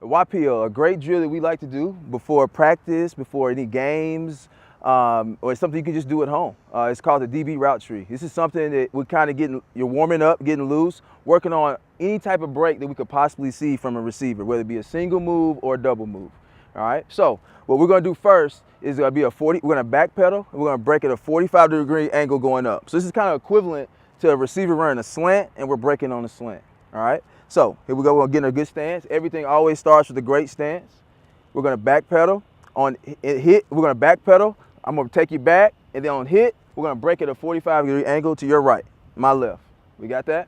YPL, a great drill that we like to do before practice, before any games, or it's something you can just do at home. It's called the DB route tree. This is something that we're kind of you're warming up, getting loose, working on any type of break that we could possibly see from a receiver, whether it be a single move or a double move. All right, so what we're gonna do first is gonna be we're gonna backpedal, and we're gonna break at a 45-degree angle going up. So this is kind of equivalent to a receiver running a slant, and we're breaking on a slant. All right, so here we go. We're getting a good stance. Everything always starts with a great stance. We're gonna backpedal on hit. We're gonna backpedal. I'm gonna take you back, and then on hit, we're gonna break at a 45-degree angle to your right, my left. We got that?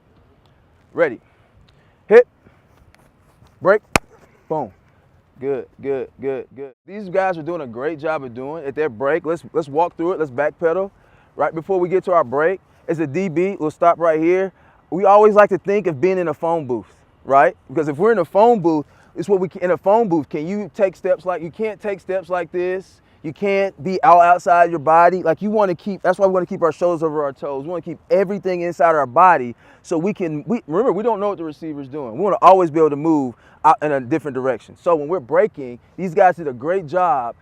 Ready? Hit. Break. Boom. Good, good, good, good. These guys are doing a great job of doing at their break. Let's walk through it. Let's backpedal. Right before we get to our break, as a DB, we'll stop right here. We always like to think of being in a phone booth, right? Because if we're in a phone booth, it's what we can, in a phone booth. Can you take steps like, you can't take steps like this. You can't be outside your body. Like you want to keep, that's why we want to keep our shoulders over our toes. We want to keep everything inside our body so remember, we don't know what the receiver's doing. We want to always be able to move out in a different direction. So when we're breaking, these guys did a great job.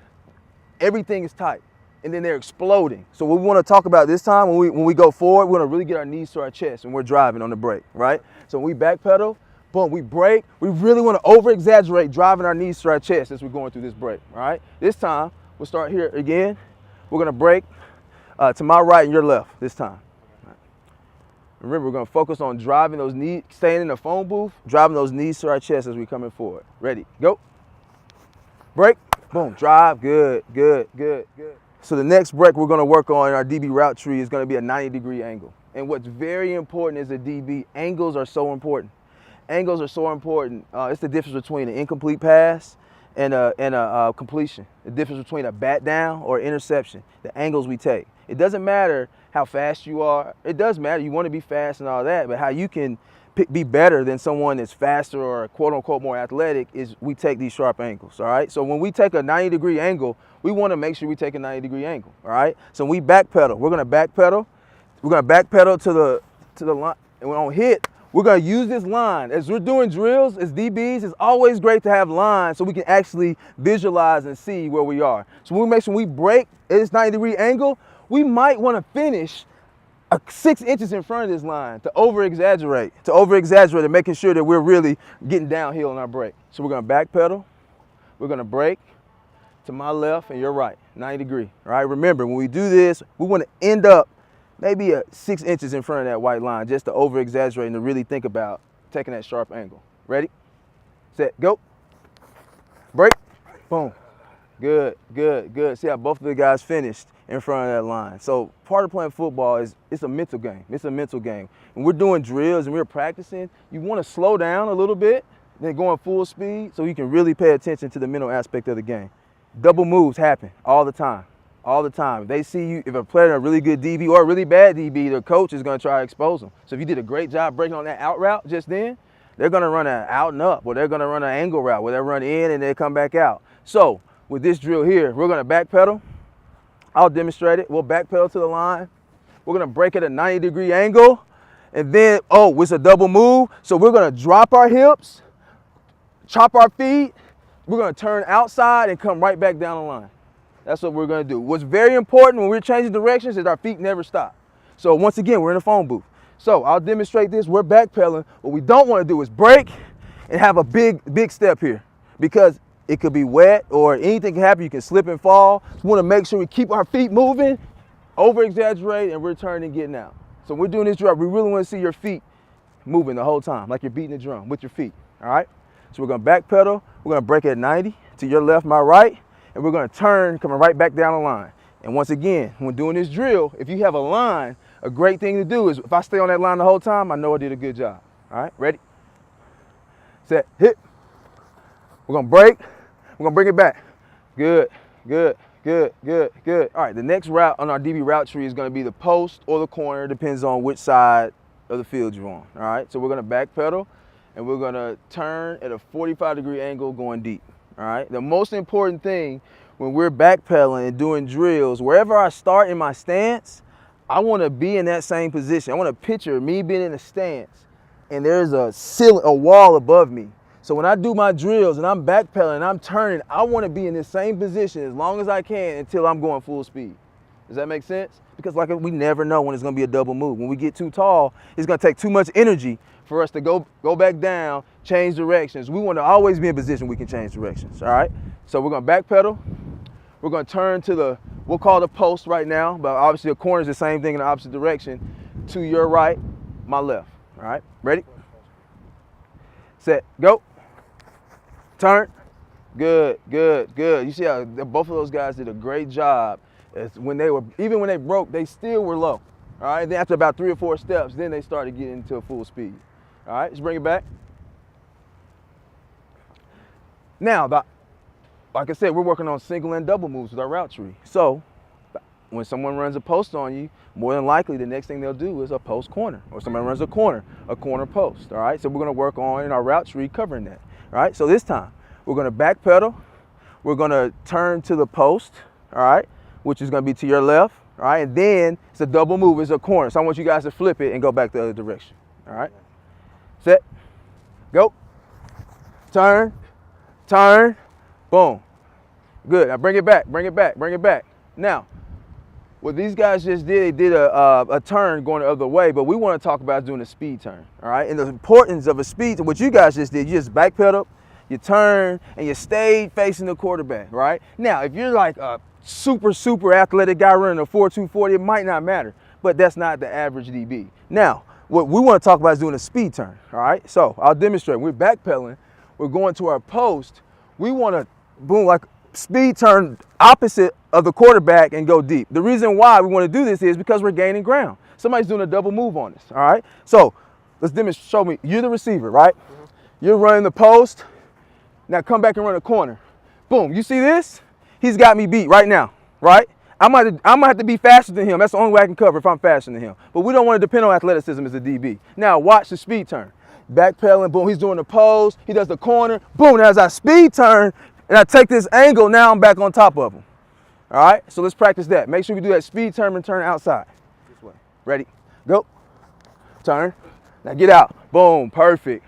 Everything is tight. And then they're exploding. So what we want to talk about this time, when we go forward, we want to really get our knees to our chest when we're driving on the break, right? So when we backpedal, boom, we brake. We really want to over-exaggerate driving our knees to our chest as we're going through this break, all right? This time, we'll start here again. We're going to brake to my right and your left this time. Right. Remember, we're going to focus on driving those knees, staying in the phone booth, driving those knees to our chest as we're coming forward. Ready, go. Brake, boom, drive, good, good, good, good. So the next break we're going to work on in our DB route tree is going to be a 90-degree angle. And what's very important is a DB, angles are so important. Angles are so important. It's the difference between an incomplete pass and a completion. The difference between a bat down or interception. The angles we take. It doesn't matter how fast you are. It does matter. You want to be fast and all that, but how you can be better than someone that's faster or quote unquote more athletic is we take these sharp angles, all right? So when we take a 90-degree angle, we want to make sure we take a 90-degree angle, all right? So when we backpedal, we're going to backpedal. We're going to backpedal to the line, and on hit, we're going to use this line. As we're doing drills, as DBs, it's always great to have lines so we can actually visualize and see where we are. So when we make sure we break at this 90-degree angle, we might want to finish 6 inches in front of this line to over-exaggerate and making sure that we're really getting downhill on our break. So we're going to backpedal. We're going to brake to my left and your right, 90-degree. All right, remember, when we do this, we want to end up maybe 6 inches in front of that white line just to over-exaggerate and to really think about taking that sharp angle. Ready, set, go. Brake, boom. Good, good, good. See how both of the guys finished in front of that line. So part of playing football is it's a mental game. It's a mental game. When we're doing drills and we're practicing, you want to slow down a little bit, then go in full speed so you can really pay attention to the mental aspect of the game. Double moves happen all the time. All the time. If they see you, if a player is a really good DB or a really bad DB, the coach is going to try to expose them. So if you did a great job breaking on that out route just then, they're going to run an out and up, or they're going to run an angle route where they run in and they come back out. So with this drill here, we're going to backpedal. I'll demonstrate it. We'll backpedal to the line. We're going to break at a 90-degree angle. And then, it's a double move. So we're going to drop our hips, chop our feet. We're going to turn outside and come right back down the line. That's what we're going to do. What's very important when we're changing directions is our feet never stop. So once again, we're in a phone booth. So I'll demonstrate this. We're backpedaling. What we don't want to do is break and have a big step here because it could be wet or anything can happen. You can slip and fall. We want to make sure we keep our feet moving, over-exaggerate, and return and getting out. So when we're doing this drill, we really want to see your feet moving the whole time, like you're beating the drum with your feet, all right? So we're going to backpedal. We're going to break at 90 to your left, my right, and we're going to turn, coming right back down the line. And once again, when doing this drill, if you have a line, a great thing to do is if I stay on that line the whole time, I know I did a good job. All right, ready, set, hit. We're going to break. We're going to bring it back. Good, good, good, good, good. All right, the next route on our DB route tree is going to be the post or the corner. Depends on which side of the field you're on. All right, so we're going to backpedal, and we're going to turn at a 45-degree angle going deep. All right, the most important thing when we're backpedaling and doing drills, wherever I start in my stance, I want to be in that same position. I want to picture me being in a stance and there's a wall above me. So when I do my drills and I'm backpedaling and I'm turning, I want to be in this same position as long as I can until I'm going full speed. Does that make sense? Because like we never know when it's going to be a double move. When we get too tall, it's going to take too much energy for us to go back down, change directions. We want to always be in a position we can change directions, all right? So we're going to backpedal. We're going to turn to we'll call the post right now, but obviously a corner is the same thing in the opposite direction. To your right, my left, all right? Ready? Set, go. Turn. Good, good, good. You see how both of those guys did a great job. Even when they broke, they still were low. All right, then after about 3 or 4 steps, then they started getting into full speed. All right, let's bring it back. Now, like I said, we're working on single and double moves with our route tree. So when someone runs a post on you, more than likely the next thing they'll do is a post corner, or somebody runs a corner post. All right, so we're going to work on in our route tree covering that. All right, so this time we're going to backpedal. We're going to turn to the post. All right, which is going to be to your left. All right, and then it's a double move, it's a corner. So I want you guys to flip it and go back the other direction. All right, set, go, turn, turn, boom. Good, now bring it back, bring it back, bring it back. Now, what these guys just did, they did a turn going the other way, but we want to talk about doing a speed turn, all right? And the importance of a speed, what you guys just did, you just backpedal, you turn, and you stayed facing the quarterback, right? Now, if you're like a super athletic guy running a 4.2 40, it might not matter, but that's not the average DB. Now, what we want to talk about is doing a speed turn, all right? So I'll demonstrate. We're backpedaling, we're going to our post. We want to, boom, like speed turn opposite of the quarterback and go deep. The reason why we want to do this is because we're gaining ground. Somebody's doing a double move on us, all right? So let's demonstrate. Show me. You're the receiver, right? You're running the post. Now come back and run a corner. Boom. You see this? He's got me beat right now, right? I'm gonna have to be faster than him. That's the only way I can cover if I'm faster than him. But we don't want to depend on athleticism as a DB. Now watch the speed turn. Backpedaling, boom, he's doing the pose. He does the corner. Boom, now as I speed turn and I take this angle, now I'm back on top of him. All right, so let's practice that. Make sure we do that speed turn and turn outside. This way. Ready, go, turn. Now get out. Boom, perfect.